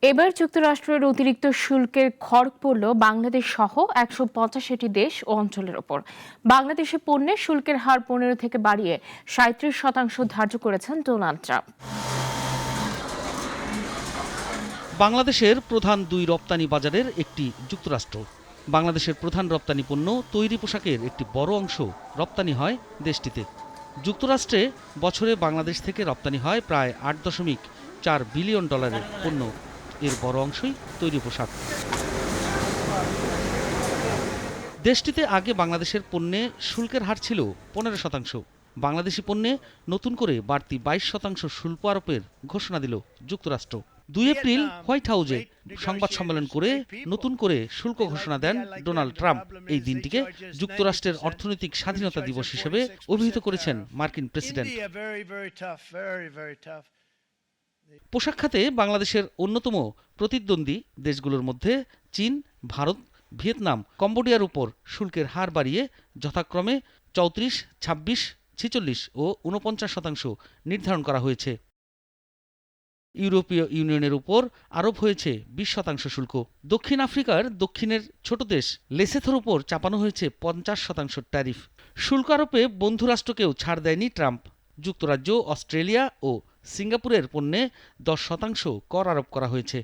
এবার যুক্তরাষ্ট্রের অতিরিক্ত শুল্কের খড়গ পড়ল বাংলাদেশ সহ ১৮৫টি দেশ ও অঞ্চলের ওপর। বাংলাদেশে পণ্যের শুল্কের হার ১৫ থেকে বাড়িয়ে ৩৭% ধার্য করেছেন ডোনাল্ড ট্রাম্প। বাংলাদেশের প্রধান দুই রপ্তানি বাজারের একটি যুক্তরাষ্ট্র। বাংলাদেশের প্রধান রপ্তানি পণ্য তৈরি পোশাকের একটি বড় অংশ রপ্তানি হয় দেশটিতে। যুক্তরাষ্ট্রে বছরে বাংলাদেশ থেকে রপ্তানি হয় প্রায় $৮.৪ বিলিয়ন পণ্য। এর বড় অংশই তৈরি পোশাক। দেশটিতে আগে বাংলাদেশের পণ্যে শুল্কের হার ছিল ১৫%। বাংলাদেশি পণ্যে নতুন করে বাড়তি ২২% শুল্ক আরোপের ঘোষণা দিল যুক্তরাষ্ট্র। ২ এপ্রিল হোয়াইট হাউসে সংবাদ সম্মেলন করে নতুন করে শুল্ক ঘোষণা দেন ডোনাল্ড ট্রাম্প। এই দিনটিকে যুক্তরাষ্ট্রের অর্থনৈতিক স্বাধীনতা দিবস হিসেবে অভিহিত করেছেন মার্কিন প্রেসিডেন্ট। পোশাক খাতে বাংলাদেশের অন্যতম প্রতিদ্বন্দ্বী দেশগুলোর মধ্যে চীন, ভারত, ভিয়েতনাম, কম্বোডিয়ার উপর শুল্কের হার বাড়িয়ে যথাক্রমে ৩৪, ২৬, ৪৬ ও ৪৯% নির্ধারণ করা হয়েছে। ইউরোপীয় ইউনিয়নের উপর আরোপ হয়েছে ২০% শুল্ক। দক্ষিণ আফ্রিকার দক্ষিণের ছোট দেশ লেসোথোর উপর চাপানো হয়েছে ৫০% ট্যারিফ। শুল্ক আরোপে বন্ধুরাষ্ট্রকেও ছাড় দেয়নি ট্রাম্প। যুক্তরাজ্য, অস্ট্রেলিয়া ও সিঙ্গাপুরের পণ্যে 10% কর আরোপ করা হয়েছে।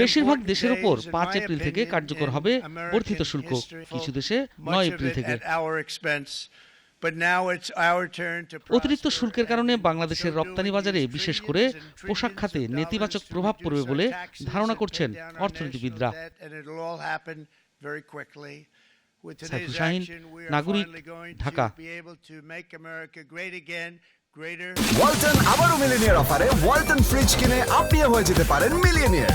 বেশিরভাগ দেশের উপর ৫ এপ্রিল থেকে কার্যকর হবে বর্ধিত শুল্ক, কিছু দেশে ৯ এপ্রিল থেকে। অতিরিক্ত শুল্কের কারণে বাংলাদেশের রপ্তানি বাজারে বিশেষ করে পোশাক খাতে নেতিবাচক প্রভাব পড়বে বলে ধারণা করছেন অর্থনীতিবিদরা। সাইফুল শাহীন, নাগরিক, ঢাকা। ওয়ালটন আবারও মিলিনিয়ার অফারে ওয়ালটন ফ্রিজ কিনে আপনিও হয়ে যেতে পারেন মিলিয়নিয়ার।